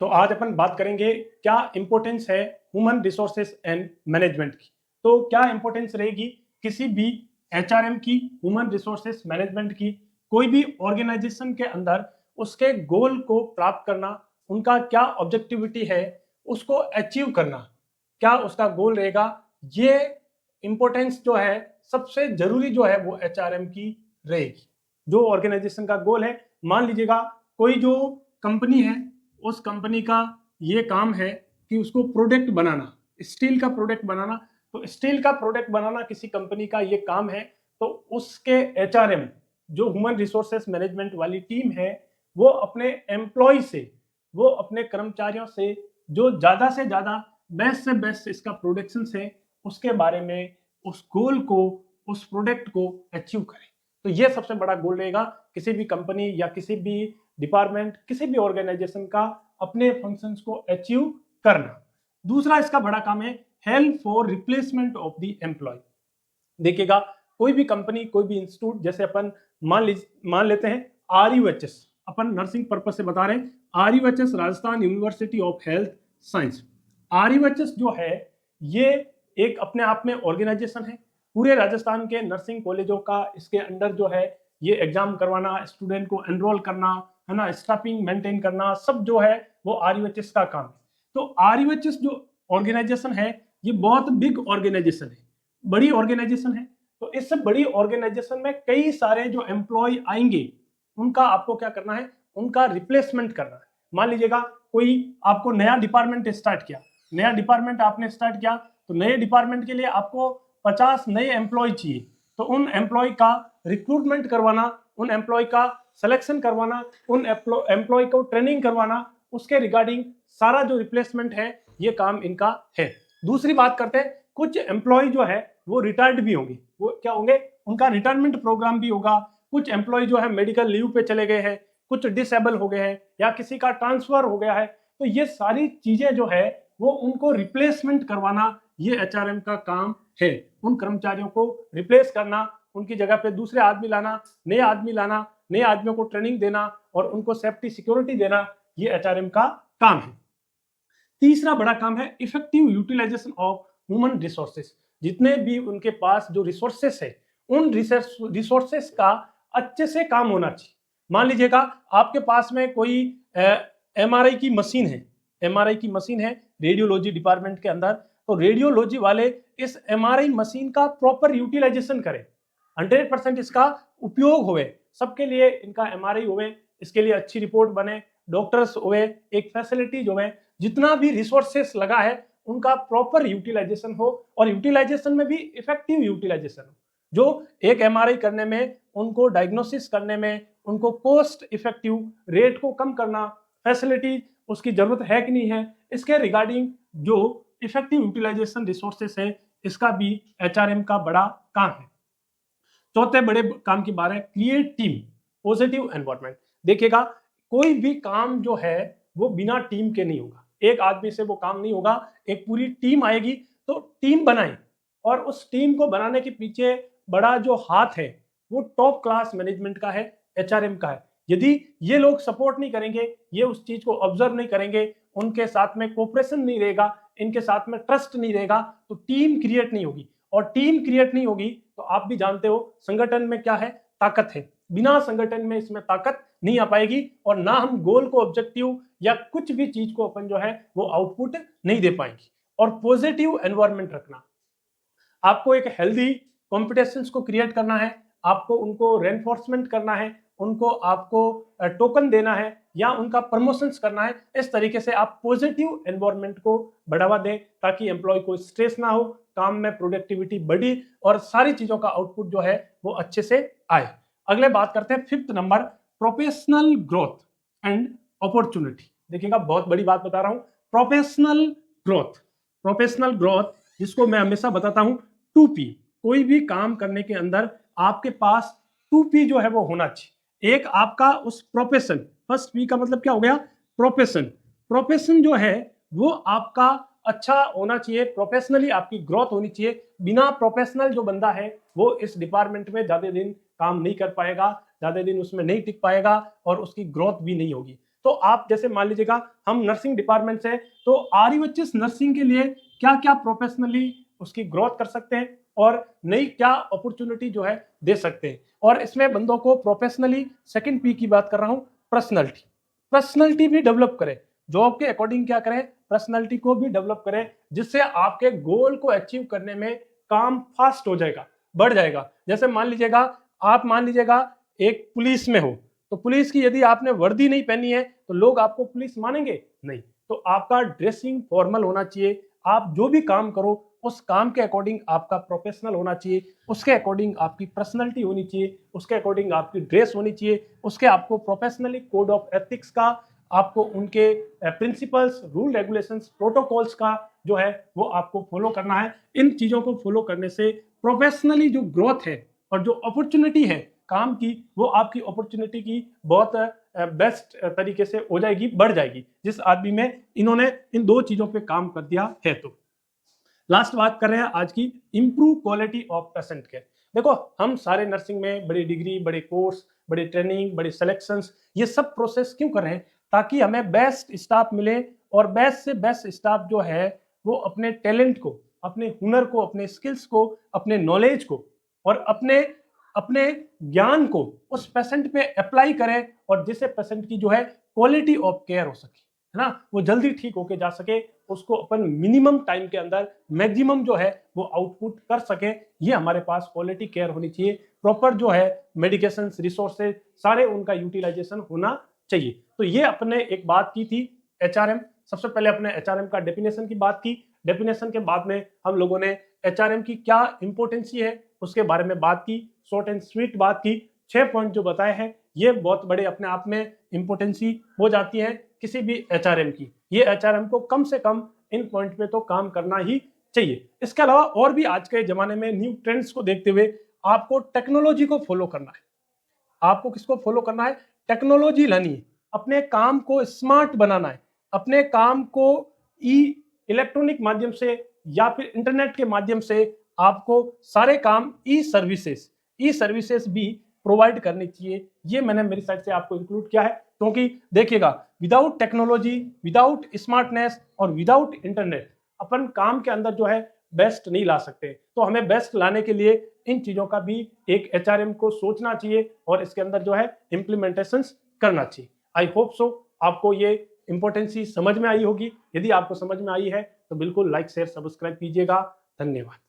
तो आज अपन बात करेंगे क्या इंपॉर्टेंस है ह्यूमन रिसोर्सेस एंड मैनेजमेंट की। तो क्या इंपॉर्टेंस रहेगी किसी भी एचआरएम की, ह्यूमन रिसोर्सेस मैनेजमेंट की, कोई भी ऑर्गेनाइजेशन के अंदर उसके गोल को प्राप्त करना, उनका क्या ऑब्जेक्टिविटी है उसको अचीव करना, क्या उसका गोल रहेगा। ये इंपॉर्टेंस जो है सबसे जरूरी जो है वो एचआरएम की रहेगी। जो ऑर्गेनाइजेशन का गोल है, मान लीजिएगा कोई जो कंपनी है, उस कंपनी का ये काम है कि उसको प्रोडक्ट बनाना, स्टील का प्रोडक्ट बनाना। तो स्टील का प्रोडक्ट बनाना किसी कंपनी का ये काम है, तो उसके एचआरएम जो ह्यूमन रिसोर्सेस मैनेजमेंट वाली टीम है, वो अपने एम्प्लॉय से, वो अपने कर्मचारियों से जो ज्यादा से ज्यादा बेस्ट से बेस्ट इसका प्रोडक्शन है उसके बारे में, उस गोल को, उस प्रोडक्ट को अचीव करें। तो ये सबसे बड़ा गोल रहेगा किसी भी कंपनी या किसी भी डिपार्टमेंट, किसी भी ऑर्गेनाइजेशन का, अपने फंक्शंस को अचीव करना। दूसरा इसका बड़ा काम है help for replacement of the employ. देखिएगा कोई भी कंपनी, कोई भी इंस्टीट्यूट, जैसे अपन मान लेते हैं RUHS, अपन नर्सिंग पर्पज से बता रहे हैं, RUHS Rajasthan university of health science. RUHS जो है ये एक अपने आप में ऑर्गेनाइजेशन है। पूरे राजस्थान के नर्सिंग कॉलेजों का इसके अंडर जो है ये एग्जाम करवाना, स्टूडेंट को एनरोल करना, है ना, स्टाफिंग मेंटेन करना, सब जो है वो RUHS का काम है। तो RUHS जो ऑर्गेनाइजेशन है ये बहुत बिग ऑर्गेनाइजेशन है, बड़ी ऑर्गेनाइजेशन है। तो इस बड़ी ऑर्गेनाइजेशन में कई सारे जो एम्प्लॉय आएंगे, उनका आपको क्या करना है, उनका रिप्लेसमेंट करना है। मान लीजिएगा कोई आपको नया डिपार्टमेंट स्टार्ट किया, नया डिपार्टमेंट आपने स्टार्ट किया, तो नए डिपार्टमेंट के लिए आपको 50 नए एम्प्लॉय चाहिए। तो उन एम्प्लॉय का रिक्रूटमेंट करवाना, उन एम्प्लॉय का सिलेक्शन करवाना, उन एम्प्लॉय को ट्रेनिंग करवाना, उसके रिगार्डिंग सारा जो रिप्लेसमेंट है ये काम इनका है। दूसरी बात करते हैं, कुछ एम्प्लॉय जो है वो रिटायर्ड भी होंगे, वो क्या होंगे, उनका रिटायरमेंट प्रोग्राम भी होगा। कुछ एम्प्लॉय जो है मेडिकल लीव पे चले गए हैं, कुछ डिसेबल हो गए हैं, या किसी का ट्रांसफर हो गया है। तो ये सारी चीजें जो है वो उनको रिप्लेसमेंट करवाना, ये एचआरएम का काम है। उन कर्मचारियों को रिप्लेस करना, उनकी जगह पे दूसरे आदमी लाना, नए आदमी लाना, नए आदमियों को ट्रेनिंग देना और उनको सेफ्टी सिक्योरिटी देना, ये एचआरएम का काम है। तीसरा बड़ा काम है effective utilisation of human resources. जितने भी उनके पास जो रिसोर्सेस है, उन रिसोर्सेस का अच्छे से काम होना चाहिए। मान लीजिएगा आपके पास में कोई MRI की मशीन है, MRI की मशीन है रेडियोलॉजी डिपार्टमेंट के अंदर, तो रेडियोलॉजी वाले इस MRI मशीन का प्रॉपर यूटिलाइजेशन करें, 100% इसका उपयोग होवे, सबके लिए इनका MRI होवे, इसके लिए अच्छी रिपोर्ट बने, डॉक्टर्स होवे, एक फैसिलिटीज होवे, जितना भी रिसोर्सेस लगा है उनका प्रॉपर यूटिलाइजेशन हो, और यूटिलाइजेशन में भी इफेक्टिव यूटिलाइजेशन हो। जो एक MRI करने में, उनको डायग्नोसिस करने में, उनको कॉस्ट इफेक्टिव रेट को कम करना, फैसिलिटी उसकी जरूरत है कि नहीं है, इसके रिगार्डिंग जो इफेक्टिव यूटिलाइजेशन रिसोर्सेस है, इसका भी एचआरएम का बड़ा काम है। चौथे बड़े काम की बात है क्रिएट टीम पॉजिटिव एनवायरनमेंट। देखिएगा कोई भी काम जो है वो बिना टीम के नहीं होगा, एक आदमी से वो काम नहीं होगा, एक पूरी टीम आएगी। तो टीम बनाएं, और उस टीम को बनाने के पीछे बड़ा जो हाथ है वो टॉप क्लास मैनेजमेंट का है, एचआरएम का है। यदि ये लोग सपोर्ट नहीं करेंगे, ये उस चीज को ऑब्जर्व नहीं करेंगे, उनके साथ में कोऑपरेशन नहीं रहेगा, इनके साथ में ट्रस्ट नहीं रहेगा, तो टीम क्रिएट नहीं होगी। और टीम क्रिएट नहीं होगी तो आप भी जानते हो संगठन में क्या है, ताकत है। बिना संगठन में इसमें ताकत नहीं आ पाएगी, और ना हम गोल को, ऑब्जेक्टिव या कुछ भी चीज को अपन जो है वो आउटपुट नहीं दे पाएंगे। और पॉजिटिव एनवायरनमेंट रखना, आपको एक हेल्दी कॉम्पिटिशंस को क्रिएट करना है, आपको उनको रेनफोर्समेंट करना है, उनको आपको टोकन देना है या उनका प्रमोशंस करना है। इस तरीके से आप पॉजिटिव एनवायरनमेंट को बढ़ावा दें ताकि एम्प्लॉय को स्ट्रेस ना हो, काम में प्रोडक्टिविटी बढ़ी और सारी चीजों का आउटपुट जो है वो अच्छे से आए। अगले बात करते हैं 5th number, professional growth and opportunity. देखिएगा बहुत बड़ी बात बता रहा हूं, प्रोफेशनल ग्रोथ। प्रोफेशनल ग्रोथ जिसको मैं हमेशा बताता हूं 2P। कोई भी काम करने के अंदर आपके पास 2P जो है वो होना चाहिए। एक आपका उस प्रोफेशन, फर्स्ट P का मतलब क्या हो गया, प्रोफेशन। प्रोफेशन जो है वो आपका अच्छा होना चाहिए, प्रोफेशनली आपकी ग्रोथ होनी चाहिए। बिना प्रोफेशनल जो बंदा है वो इस डिपार्टमेंट में ज्यादा दिन काम नहीं कर पाएगा, ज्यादा दिन उसमें नहीं टिक पाएगा और उसकी ग्रोथ भी नहीं होगी। तो आप जैसे मान लीजिएगा हम नर्सिंग डिपार्टमेंट से, तो RUHS नर्सिंग के लिए क्या क्या प्रोफेशनली उसकी ग्रोथ कर सकते हैं और नई क्या अपॉर्चुनिटी जो है दे सकते हैं। और इसमें बंदों को प्रोफेशनली, सेकंड पी की बात कर रहा हूं, पर्सनैलिटी, पर्सनैलिटी भी डेवलप करें, जॉब के अकॉर्डिंग क्या करें, पर्सनैलिटी को भी डेवलप करें, जिससे आपके गोल को अचीव करने में काम फास्ट हो जाएगा, बढ़ जाएगा। जैसे मान लीजिएगा आप मान लीजिएगा एक पुलिस में हो, तो पुलिस की यदि आपने वर्दी नहीं पहनी है तो लोग आपको पुलिस मानेंगे नहीं। तो आपका ड्रेसिंग फॉर्मल होना चाहिए, आप जो भी काम करो उस काम के अकॉर्डिंग आपका प्रोफेशनल होना चाहिए, उसके अकॉर्डिंग आपकी पर्सनैलिटी होनी चाहिए, उसके अकॉर्डिंग आपकी ड्रेस होनी चाहिए, उसके आपको प्रोफेशनली कोड ऑफ एथिक्स का, आपको उनके प्रिंसिपल्स, रूल रेगुलेशंस, प्रोटोकॉल्स का जो है वो आपको फॉलो करना है। इन चीजों को फॉलो करने से प्रोफेशनली जो ग्रोथ है और जो अपॉर्चुनिटी है काम की, वो आपकी अपॉर्चुनिटी की बहुत बेस्ट तरीके से हो जाएगी, बढ़ जाएगी, जिस आदमी में इन्होंने इन दो चीजों पे काम कर दिया है। तो लास्ट बात कर रहे हैं आज की, improve quality of patient care. देखो हम सारे नर्सिंग में बड़ी डिग्री, बड़े कोर्स, बड़ी ट्रेनिंग, बड़े सिलेक्शंस, ये सब प्रोसेस क्यों कर रहे हैं, ताकि हमें बेस्ट स्टाफ मिले और बेस्ट से बेस्ट स्टाफ जो है वो अपने टैलेंट को, अपने हुनर को, अपने स्किल्स को, अपने नॉलेज को और अपने अपने ज्ञान को उस पेशेंट पे अप्लाई करें, और जिससे पेशेंट की जो है क्वालिटी ऑफ केयर हो सके, है ना, वो जल्दी ठीक होके जा सके, उसको अपन मिनिमम टाइम के अंदर मैक्सिमम जो है वो आउटपुट कर सके। ये हमारे पास क्वालिटी केयर होनी चाहिए, प्रॉपर जो है मेडिकेशन, रिसोर्सेज, सारे उनका यूटिलाइजेशन होना चाहिए। तो ये अपने एक बात की थी HRM। सबसे पहले अपने HRM का डेफिनेशन की बात की, डेफिनेशन के बाद में हम लोगों ने HRM की क्या इंपॉर्टेंसी है उसके बारे में बात की, शॉर्ट एंड स्वीट बात की। 6 पॉइंट जो बताए हैं ये बहुत बड़े अपने आप में इंपॉर्टेंसी हो जाती है किसी भी HRM की। ये HRM को कम से कम इन पॉइंट पे तो काम करना ही चाहिए। इसके अलावा और भी आज के जमाने में न्यू ट्रेंड्स को देखते हुए आपको टेक्नोलॉजी को फॉलो करना है। आपको किसको फॉलो करना है, टेक्नोलॉजी लानी है, अपने काम को स्मार्ट बनाना है, अपने काम को इलेक्ट्रॉनिक माध्यम से या फिर इंटरनेट के माध्यम से आपको सारे काम ई सर्विसेज भी प्रोवाइड करनी चाहिए। ये मैंने मेरी साइड से आपको इंक्लूड किया है, क्योंकि देखिएगा विदाउट टेक्नोलॉजी, विदाउट स्मार्टनेस और विदाउट इंटरनेट अपन काम के अंदर जो है बेस्ट नहीं ला सकते। तो हमें बेस्ट लाने के लिए इन चीजों का भी एक HRM को सोचना चाहिए और इसके अंदर जो है इम्प्लीमेंटेशन करना चाहिए। आई होप सो आपको ये इंपॉर्टेंसी समझ में आई होगी। यदि आपको समझ में आई है तो बिल्कुल लाइक, शेयर, सब्सक्राइब कीजिएगा। धन्यवाद।